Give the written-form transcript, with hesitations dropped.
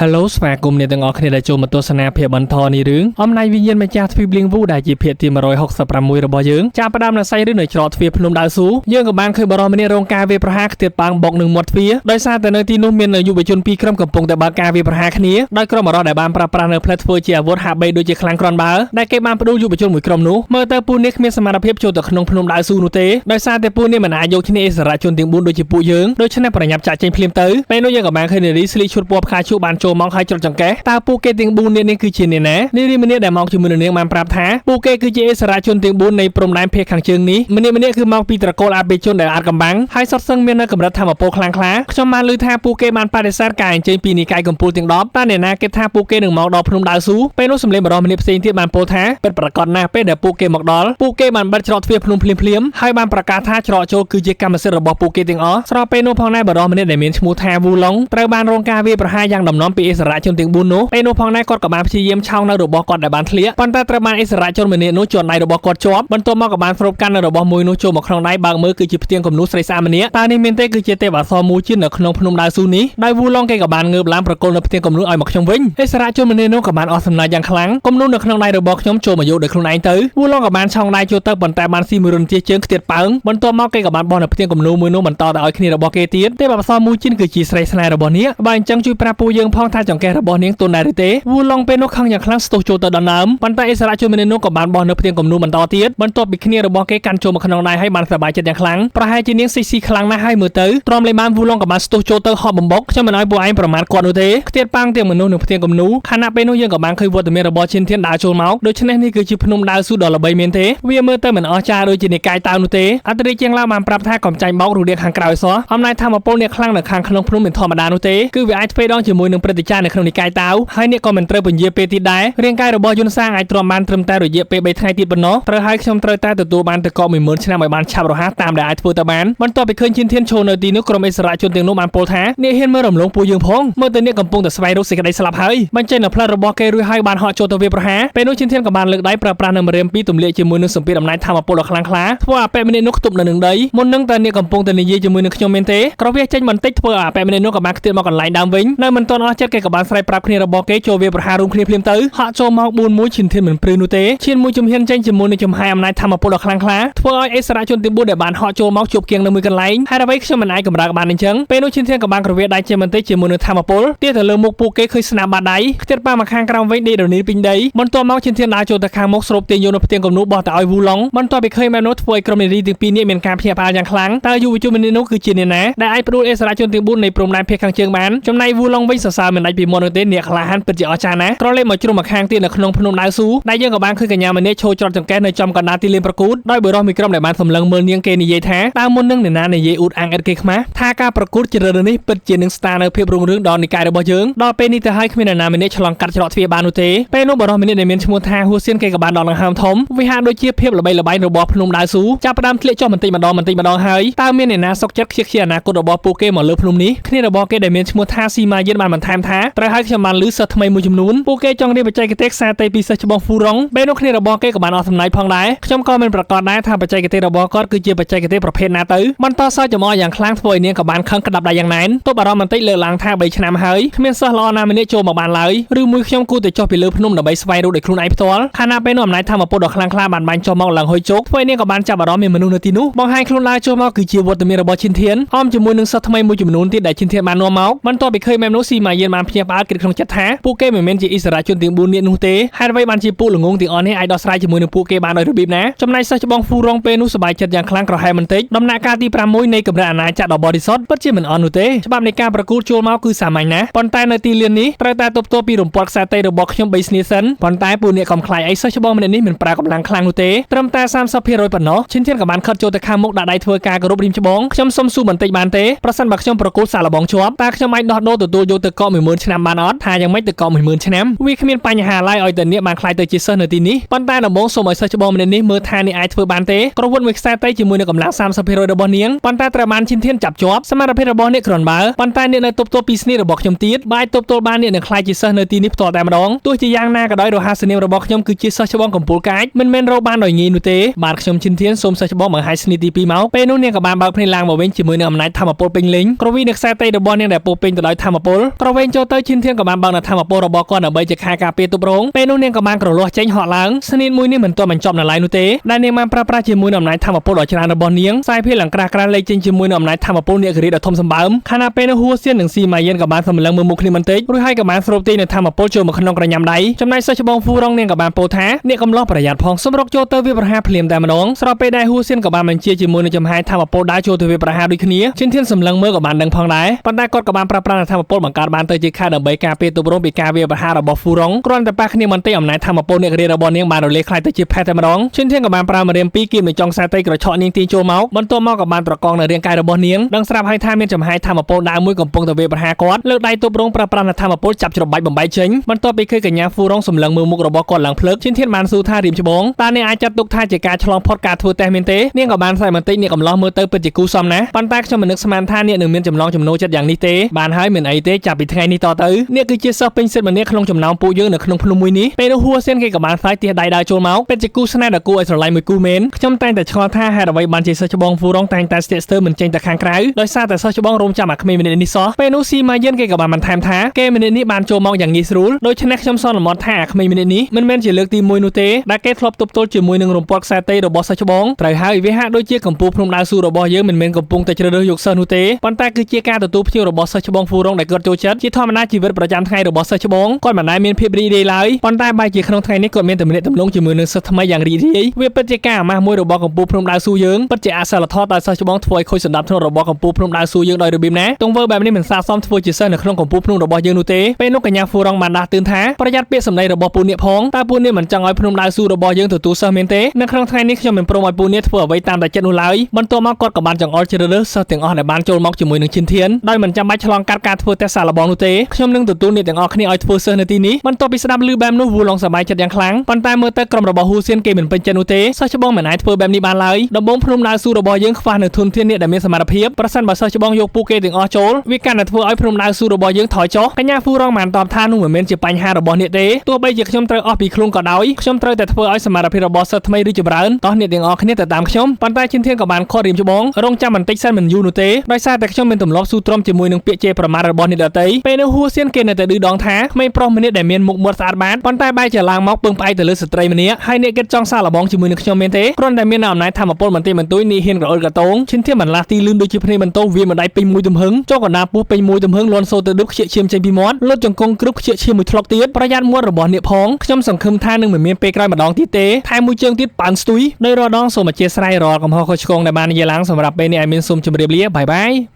Hello ស្វាគមន៍អ្នកទាំងអស់គ្នាដែលចូលមកទស្សនាភាពបន្តនេះរឿងអំណាចវិញ្ញាណម្ចាស់ទ្វីបលៀងវូដែលជាភាគទី166របស់យើងចាប់ផ្ដើមនៅសៃឬនៅច្រកទ្វារភ្នំដៅស៊ូយើងក៏បានឃើញបរិសម្នាក់រងការវាយប្រហារខ្ទាតប៉ាងបុកនឹងមាត់ទ្វារដោយសារតែនៅទីនោះមានយុវជន2ក្រុមកំពុងតែបើកការវាយប្រហារគ្នាដោយក្រុមបរិសុទ្ធដែលបានប្រើប្រាស់នៅផ្លែធ្វើជាអាវុធហាក់បីដូចជាខ្លាំងគ្រាន់បើដែលគេបានបដួលយុវជនមួយក្រុមនោះមើលទៅពួកនេះគ្មានសមត្ថភាពចូលទៅក្នុងភ្នំដៅស៊ូនោះទេដោយសារតែពួកនេះមិនអាចយកឈ្នះអិសរាជជនទាំង4ដូចជាពួកយើងដូច្នេះប្រញាប់ចាក់ចេញភ្លាមទៅពេលនោះយើងក៏បានឃើញនារីស្លីឈុតពណ៌ផ្កាឈូកបានចូលមកហើយច្រត់ចង្កេះតើពួកគេទាំង4នាក់នេះគឺជាអ្នកណានារីម្នាក់ដែលមកជាមួយនឹងនាងបានប្រាប់ថាពួកគេគឺជាអិសរាជជនទាំង4នៃព្រំដែនភាគខាងជើងនេះម្នាក់គឺមកពីត្រកូលអាបេជនដែលអាចកំបាំងហើយសុទ្ធសឹងមាននៅកម្រិតធម្មពលខ្លាំងក្លាខ្ញុំបានឮថាពួកគេបានបដិសេធការអញ្ជើញពីនិកាយកំពូលទាំង10តើអ្នកណាគេថាពួកគេនឹងមកដល់ភ្នំដៅស៊ូពេលនោះសម្លេងបរិសម្នាក់ផ្សេងទៀតបានពោលថាពិតប្រាកដណាស់ពេលដែលពួកគេមកដល់ពួកគេបានបិទច្រកទ្វារភ្នំភ្លាមហើយបានប្រកាសថាច្រកចូលគឺជាកម្មសិទ្ធិរបស់ពួកគេទាំងអស់ស្របពេលនោះផងដែរបរិសម្នាក់ដែលមានឈ្មោះថាវូឡុងត្រូវបានរងការវាយប្រហារយ៉ាងដំណំពីអិសរាជជនទាំង4នោះពេលនោះផងដែរគាត់ក៏បានព្យាយាមឆោងនៅរបស់គាត់ដែលបានធ្លាក់ប៉ុន្តែត្រូវបានអិសរាជជនម្នាក់នោះជាន់ដៃរបស់គាត់ជាប់បន្ទាប់មកក៏បានស្រូបកាន់នៅរបស់មួយនោះចូលមកក្នុងដៃបើកមើលគឺជាផ្ទៀងគំនូស្រីស្អាតម្នាក់តើនេះមានទេគឺជាទេពអប្សរមួយជាតិនៅក្នុងភ្នំដៅស៊ូនេះដោយវូឡុងគេក៏បានងើបឡើងប្រគល់នៅផ្ទៀងគំនូឲ្យមកខ្ញុំវិញអិសរាជជនម្នាក់នោះក៏បានអស់សំណើចយ៉ាងខ្លាំងគំនូនៅក្នុងដៃរបស់ខ្ញុំចូលមកយកដោយខ្លួនឯងទៅវូឡុងក៏បានឆោងដៃចូលទៅប៉ុន្តែបានស៊ីមួយរន្ទះជើងខ្ទាតប៉ើងបន្ទាប់មកគេក៏បានបោះនៅផ្ទៀងគំនូមួយនោះបន្តទៅឲ្យគ្នារបស់គេទៀតទេពអប្សរមួយជាតិគឺជាស្រីស្នេហ៍របស់នាងបើអញ្ចឹងជួយប្រាប់ពួកយើងផងថាចង្កេះរបស់នាងទុនដែរឬទេវូឡុងពេលនោះខឹងយ៉ាងខ្លាំងស្ទុះចូលទៅដណ្ដើមប៉ុន្តែអិសរាជជនម្នាក់នោះក៏បានបោះនៅផ្ទៀងគំនូបន្តទៀតបន្ទាប់ពីគ្នារបស់គេកាន់ចូលមកក្នុងដៃហើយបានសប្បាយចិត្តយ៉ាងខ្លាំងប្រហែលជានាងស៊ីខ្លាំងណាស់ហើយមើលទៅទ្រាំលេបានវូឡុងក៏បានស្ទុះចូលទៅហប់បំបុកខ្ញុំមិនឲ្យពួកឯងប្រមាថគាត់នោះទេខ្ទាតប៉ាងទាំងមនុស្សនៅផ្ទៀងគំនូខណៈពេលនោះយើងក៏បានឃើញវត្តមានរបស់ឈិនធានដើរចូលមកដូច្នេះនេះគឺជាភ្នំដៅស៊ូដ៏ល្បីមែនទេវាមើលទៅមិនអស្ចារ្យដូចជានិកាយតៅនោះទេអត្រាជាងឡាបានប្រាប់ថាកំចាញ់បោករលាខាងក្រៅសោះអំណាចធម្មពលអ្នកខ្លាំងនៅខាងក្នុងភ្នំមិនធម្មតានោះទេគឺវាអាចធ្វើដងជាមួយនឹងព្រឹត្តិការណ៍នៅក្នុងនិកាយតៅហើយអ្នកក៏មិនត្រូវពន្យាពេលទៀតដែររាងកាយរបស់យុនសាងអាចទ្រាំបានត្រឹមតែរយៈពេល3ថ្ងៃទៀតប៉ុណ្ណោះត្រូវឲ្យខ្ញុំត្រូវតែទទួលបានទឹកកក 10000 ឆ្នាំឲ្យបានឆាប់រហ័សតាមដែលអាចធ្វើទៅបានបន្ទាប់ពីឃើញឈិនធានឈរនៅទីនោះក្រុមអិសរាជជនទាំងនោះបានពោលថាអ្នកហ៊ានមើលរំលងពួកយើងផងមើលទៅអ្នកកំពុងតែស្វែងរកសេចក្តីស្លាប់ហើយបញ្ចេញនៅផ្លិតរបស់គេរួចហើយបានហក់ចូលទៅវាប្រហារពេលនោះឈិនធានក៏បានលើកដៃប្រើប្រាស់នៅម្រាមពីរទម្លាក់ជាមួយនឹងសម្ពាធអំណាចធម្មពលដ៏ខ្លាំងក្លាធ្វើឲ្យអបិម្នាក់នោះខ្ទប់នៅនឹងដីមុននឹងតែអ្នកកំពុងតែនិយាយជាមួយនឹងខ្ញុំមែនទេក្រវាចេញបន្តិចធ្វើឲ្យអបិម្នាក់នោះក៏បានខ្ទាតមកកន្លែងដើមវិញនៅមិនទាន់អស់ចិត្តគេក៏បានស្រែកប្រាប់គ្នារបស់គេចូលវាប្រហាររួមគ្នាភ្លាមទៅហក់ចូលមក4-1ឈិនធានមិនព្រឺនោះទេឈានមួយជំហានចេញជាមួយនឹងចំហាយអំណាចធម្មពលដ៏ខ្លាំងក្លាធ្វើឲ្យអិសរាជជនទាំង4ដែលបានហក់ចូលមកជួបគៀងនៅមួយកន្លែងហើយអ្វីខ្ញុំមិនអាចកម្រើកបានអញ្ចឹងពេលនោះឈិនធានក៏បានក្រវាដៃចេញបន្តិចជាមួយនឹងធម្មពលទៀតទៅលើមុខពួកគេឃើញស្នាមបាតដៃខ្ទាតប៉ាមកខាងក្រោមវិញដេករនីពេញដីបន្ទាប់មកឈិនធានដើរចូលទៅខាងមុខស្រូបទាញយកនៅផ្ទៀងគំនូបោះទៅឲ្យវូឡុងបន្ទាប់ពីឃើញបែបនោះធ្វើឲ្យក្រុមនារីទាំងពីរនាក់មានការភ្ញាក់ផ្អើលយ៉ាងខ្លាំងតើយុវជនម្នាក់នោះគឺជាអ្នកណាដែលអាចផ្ដួលអិសរាជជនទាំង4នៃព្រំដែនភាគខាងជើងបានចំណែកវូឡុងវិញសរសើរមិនដាច់ពីមាត់នោះទេអ្នកក្លាហានពិតជាអស្ចារ្យណាស់ក្រឡេកមកជ្រុំមកខាងទៀតនៅក្នុងភ្នំដៅស៊ូដែលយើងក៏បានឃើញកញ្ញាម្នាក់ឈរច្រត់ចង្កេះនៅចំកណ្ដាលទីលានប្រកួតដោយបុរសមួយក្រុមដែលបានសម្លឹងមើលនាងគេនិយាយថាតើមុននឹងអ្នកណានិយាយអ៊ូតអាងឥតគេខ្មាស់ថាការប្រកួតជ្រើសរើសនេះពិតជានឹងស្តារនៅភាពរុងរឿងដល់និកាយរបស់យើងដល់ពេលនេះទៅហើយគ្មានអ្នកណាម្នាក់ឆ្លងកាត់ច្រកទ្វារបាននោះទេពេលនោះបុរសម្នាក់ដែលមានឈ្មោះថាហួសៀនគេក៏បានដល់ដង្ហើមធំវាហាក់ដូចជាភាពល្បីល្បាញរបស់ភ្នំដៅស៊ូចាប់ផ្ដើមធ្លាក់ចុះបន្តិចម្ដងហើយតើមានអ្នកណាសុខចិត្តខ្ជិះខ្ជាអនាគតរបស់ពួកគេមកលើភ្នំនេះគ្នារបស់គេដែលមានឈ្មោះថាស៊ីម៉ាយិនបានបន្ថែមថាត្រូវឲ្យខ្ញុំបានឮសិស្សថ្មីមួយចំនួនពួកគេចង់រៀនបច្ចេកទេសខ្សែតេពីសិស្សច្បងហ្វូរ៉ុងពេលនោះគ្នារបស់គេក៏បានអស់សំណើចផងដែរខ្ញុំក៏មិនប្រកាសដែរថាបច្ចេកទេសរបស់គាត់គឺជាបច្ចេកទេសប្រភេទណាទៅបន្តសើចចំអកយ៉ាងខ្លាំងធ្វើឲ្យនាងក៏បានខឹងក្តាប់ដៃយ៉ាងណែនទោះបារម្ភបន្តិចលើកឡើងថា3ឆ្នាំហើយគ្មានសិស្សល្អណាម្នាក់ចូលមកបានឡើយឬមួយខ្ញុំគូទៅចុះពីលើភ្នំដើម្បីស្វែងរកដោយខ្លួនឯងផ្ទាល់ខណៈពេលនោះអំណាចធម្មពលដ៏ខ្លាំងក្លាបានបាញ់ចុះមកឡើងហុយជោគធ្វើឲ្យនាងក៏បានចាប់អារម្មណ៍មានមនុស្សនៅទីនោះបង្ហាញខ្លួនឡើងចូលមកគឺជាវត្តមានរបស់ឈិនធានអមជាមួយនឹងសិស្សថ្មីមួយចំនួនទៀតដែលឈិនធានបាននាំមកបន្ទាប់ពីឃើញបែបនោះស៊ីម៉ាយិនបានភ្ញាក់ផ្អើលគិតក្នុងចិត្តថាពួកគេមិនមែនជាអិសរាជជនទាំង4នាក់នោះទេហេតុអ្វីបានជាពួកល្ងងទាំងអស់នេះអាចដោះស្រាយជាមួយនឹងពួកគេបានដោយរបៀបណាចំណែកសិស្សច្បងហ្វូរ៉ុងពេលនោះសប្បាយចិត្តយ៉ាងខ្លាំងក្រហែបន្តិចដំណាក់កាលទី6នៃកម្រិតអាណាចក្រដ៏បរិសុទ្ធពិតជាមិនអន់នោះទេច្បាប់នៃការប្រកួតចូលមកគឺសាមញ្ញណាស់ប៉ុន្តែនៅទីលាននេះត្រូវតែទប់ទល់ពីរំពាត់ខ្សែតេរបស់ខ្ញុំ3ស្នាសិនប៉ុន្តែពួកអ្នកកំខ្លាយអីសិស្សច្បងម្នាក់នេះមិនប្រើកម្លាំងខ្លាំងនោះទេត្រឹមតែ 30% ប៉ុណ្ណោះឈិនធានក៏បានខិតចូលទៅខាងមុខដាក់ដៃធ្វើការគោរពរីមច្បងខ្ញុំសុំសួរបន្តិចបានទេប្រសិនបើខ្ញុំប្រកួតសាកល្បងជាប់តើខ្ញុំអាចដោះដូរទទួលយកទឹកកក 10000 ឆ្នាំបានអត់ថាយ៉ាងម៉េចទឹកកក 10000 ឆ្នាំវាគ្មានបញ្ហាឡើយឲ្យតែអ្នកបានខ្លាយទៅជាសិស្សនៅទីនេះប៉ុន្តែដំបូងសូមឲ្យសិស្សច្បងម្នាក់នេះមើលថាអ្នកអាចធ្វើបានទេក្រវុតមួយខ្សែតេជាមួយនឹងកម្លាំង 30% របស់នាងប៉ុន្តែត្រូវបានឈិនធានចាប់ជាប់សមត្ថភាពរបស់អ្នកគ្រាន់បើប៉ុន្តែអ្នកនៅទប់ទល់ពីស្នេហ៍របស់ខ្ញុំទៀតបើអាចទប់ទល់បានអ្នកនឹងខ្លាយជាសិស្សនៅទីនេះផ្ទាល់តែម្ដងទោះជាយ៉ាងណាក៏ដោយរហ័សនាមរបស់ខ្ញុំគឺជាសិស្សច្បងកំពូលកាចមិនមែនរកបានដោយងាយនោះទេបាទខ្ញុំឈិនធានសូមសិស្សច្បងបង្ហាញស្នេហ៍ទី2មកពេលនោះនាងក៏បានបើកភ្នែកឡើងមកវិញជាមួយនឹងអំណាចធម្មពលពេញលេញក្រវីនៅខ្សែតេរបស់នាងដែលពោពេញទៅដោយធម្មពលក្រវែង ញចូលទៅឈិនធានក៏បានបើកនៅធម្មពលរបស់គាត់ដើម្បីជាខែការពារទប់រងពេលនោះនាងក៏បានក្រលាស់ចេញហក់ឡើងស្នេហ៍មួយនេះមិនទាន់បញ្ចប់នៅឡើយនោះទេដែលនាងបានប្រើប្រាស់ជាមួយនឹងអំណាចធម្មពលដ៏ច្រើនរបស់នាងខ្សែភាលអង្ក្រាស់ក្រាស់លេខចេញជាមួយនឹងអំណាចធម្មពលនាគរីដ៏ធំសម្បើមខណៈពេលនោះហួសៀននិងស៊ីម៉ាយិនក៏បានសម្លឹងមើលមុខគ្នាបន្តិចរួចហើយក៏បានស្រូបទាញនៅធម្មពលចូលមកក្នុងក្រញាំដៃចំណែកសិស្សច្បងហ្វូរងនាងក៏បានពោលថាអ្នកកំឡោះប្រយ័ត្នផងសម្រុកចូលទៅវាប្រហារភ្លាមតែម្ដងស្របពេលដែលហួសៀនក៏បានបញ្ជាជាមួយនឹងចំហាយធម្មពលដើរចូលទៅវាប្រហារដូចគ្នាឈិនធានសម្លឹងមើលក៏បានដឹងផងដែរប៉ុន្តែគាត់ក៏បានប្រើប្រាស់ធម្មពលបង្កើតបានទៅជាខែដើម្បីការពារទប់រងពីការវាប្រហាររបស់ហ្វូរងគ្រាន់តែប៉ះគ្នាបន្តិចអំណាចធម្មពលនាគរីរបស់នាងបានរលាយខ្លាយទៅជាផេះតែម្ដងឈិនធានក៏បានប្រើម្រាម2គៀបនៅចុងខ្សែតីក្រឆក់នាងទាញចូលមកបន្ទាប់មកក៏បានត្រកងនៅរាងកាយរបស់នាងដឹងស្រាប់ហើយថាមានចំហាយធម្មពលដើមមួយកំពុងតែវាប្រហារគាត់លើកដៃទប់រងប្រើប្រាស់ធម្មពលចាប់ច្របាច់បំបែកចេញបន្ទាប់ពីឃើញកញ្ញាហ្វូរងសម្លឹងមើលមុខរបស់គាត់ឡើងភ្លើកឈិនធានបានសួរថារៀមច្បងតើនាងអាចចាត់ទុកថាជាការឆ្លងផុតការធ្វើតេស្តមែនទេនាងក៏បានសើចបន្តិចនាងកំឡោះមើលទៅពិតជាគូសមណាស់ប៉ុន្តែខ្ញុំមិននឹកស្មានថានាងនឹងមានចំណងចំណូលចិត្តយ៉ាងនេះទេបានហើយមិនអីទេចាប់ពីថ្ងៃនេះតទៅនាងគឺជាសិស្សពេញសិទ្ធិម្នាក់ក្នុងចំណោមពួកយើងនៅក្នុងភ្នំមួយនេះពេលនោះហួសៀនគេក៏បានផ្សាយទាសដៃដើរចូលមកពិតជាគូស្នេហ៍ដ៏គួរឲ្យស្រឡាញ់មួយគូមែនខ្ញុំតែងតែឆ្ងល់ថាហេតុអ្វីបានជាសិស្សច្បងហ្វូរងតែងតែស្ទាក់ស្ទើរមិនចេញទៅខាងក្រៅដោយសារតែសិស្សច្បងរំចាំអាក្មេងម្នាក់នេះសោះពេលនោះស៊ីម៉ាយិនគេក៏បានបន្ថែមថាគេម្នាក់នេះបានចូលមកយ៉ាងងាយស្រួលដូច្នេះខ្ញុំសន្មត់ថាអាក្មេងម្នាក់នេះមិនមែនជាលើកទី1នោះទេដែលគេធ្លាប់ទប់ទល់ជាមួយនឹងរំពាត់ខ្សែតីរបស់សិស្សច្បងត្រូវហើយវាហាក់ដូចជាកម្ពុជាភ្នំដាវស៊ូរបស់យើងមិនមែនកំពុងតែជ្រើសរើសយកសិស្សនោះទេប៉ុន្តែគឺជាការទទួលភ្ញៀវរបស់សិស្សច្បងហ្វូរងដែលគាត់ចូលចិត្តជាធម្មតាជីវិតប្រចាំថ្ងៃរបស់សិស្សច្បងគាត់មិនដែលមានភាពរីករាយឡើយប៉ុន្តែបែរជាក្នុងថ្ងៃនេះគាត់មានទំនាក់ទំនងជាមួយនឹងសិស្សថ្មីយ៉ាងរីករាយវាពិតជាការអាម៉ាស់មួយរបស់កម្ពុជាភ្នំដាវស៊ូយើងពិតជាអសិលធម៌តែសិស្សច្បងធ្វើឲ្យខូចសណ្ដាប់ធ្នាប់របស់កម្ពុជាភ្នំដាវស៊ូយើងដោយរបៀបណាទង្វើបែបនេះមិនស័ក្តិសមធ្វើជាសិស្សនៅក្នុងកម្ពុជាភ្នំរបស់យើងនោះទេពេលនោះកញ្ញាហ្វូរងបានដាស់តឿនថាប្រយ័ត្នពាក្យសម្ដីរបស់ពូអ្នកផងតើពូអ្នកមិនចង់ឲ្យភ្នំដាវស៊ូរបស់យើងទទួលសិស្សមែនទេនៅក្នុងថ្ងៃនេះខ្ញុំមិនព្រមឲ្យពូអ្នកធ្វើអ្វីតាមតែចិត្តនោះឡើយបន្ទាប់មកគាត់ក៏បានចង្អុលជ្រើសរើសសិស្សទាំងអស់ដែលបានចូលមកជាមួយនឹងឈិនធានដោយមិនចាំបាច់ឆ្លងកាត់ការធ្វើតេស្តសាកល្បងនោះទេខ្ញុំនឹងទទួលអ្នកទាំងអស់គ្នាឲ្យធ្វើសិស្សនៅទីនេះបន្ទាប់ពីស្ដាប់ឮបែបនោះវូឡុងសប្បាយចិត្តយ៉ាងខ្លាំងប៉ុន្តែមើលទៅក្រុមរបស់ហ៊ូសៀនគេមិនពេញចិត្តនោះទេសិស្សច្បងមិនអាចធ្វើបែបនេះបានឡើយដំបូងភ្នំដាវស៊ូរបស់យើងខ្វះនៅធនធានអ្នកដែលមានសមត្ថភាពប្រសិនបើសិស្សច្បងយកពួកគេទាំងអស់ចូលវាកាន់តែធ្វើឲ្យភ្នំដាវស៊ូរបស់យើងថយចុះកញ្ញាហ្វូរងបានតបថានោះមិនមែនជាបញ្ហារបស់អ្នកទេទោះបីជាខ្ញុំត្រូវអស់ពីខ្លួនក៏ដោយខ្ញុំត្រូវតែធ្វើឲ្យសមត្ថភាពរបស់សិស្សថ្មីរីកចម្រើនតោះអ្នកទាំងអស់គ្នាទៅតាមខ្ញុំប៉ុន្តែឈិនធានក៏បានខករៀមច្បងរងចាំបន្តិចសិនមិនយូរនោះទេដោយសារតែខ្ញុំមានទម្លាប់ស៊ូទ្រាំជាមួយនឹងពាក្យជេរប្រមាថរបស់អ្នកដទៃពេលនោះហ៊ូសៀនគេនៅតែឌឺដងថាក្មេងប្រុសម្នាក់ដែលមានមុខមាត់ស្អាតបាតប៉ុន្តែបែរជាឡើងមកពឹងផ្អែកទៅលើស្ត្រីម្នាក់ហើយអ្នកគិតចង់សាកល្បងជាមួយនឹងខ្ញុំមែនទេគ្រាន់តែមានអំណាចធម្មពលបន្តិចបន្តួចនេះហ៊ានក្រអឺតកតងឈិនធានបានឡាស់ទីលឿនដូចជាភ្នែកបន្ទោវាមិនដៃពេញមួយទំហឹងចុះកណ្ដាលពោះពេញមួយទំហឹងលាន់សូទៅឌឹបខ្ជិះឈាមចេញពីមាត់លុតចង្គង់គ្រឹបខ្ជិះឈាមមួយធ្លុកទៀតប្រយ័ត្នមាត់របស់អ្នកផងខ្ញុំសង្ឃឹមថានឹងមិនមានពេលក្រោយម្ដងទៀតទេថែមមួយជើងទៀតប៉ាន់ស្ទុយដោយរាល់ដងសូមអធិស្ឋានរាល់កំហុសខុសឆ្គងដែលបាននិយាយឡើងសម្រាប់ពេលនេះឲ្យមានសូមជម្រាបលាបាយបាយ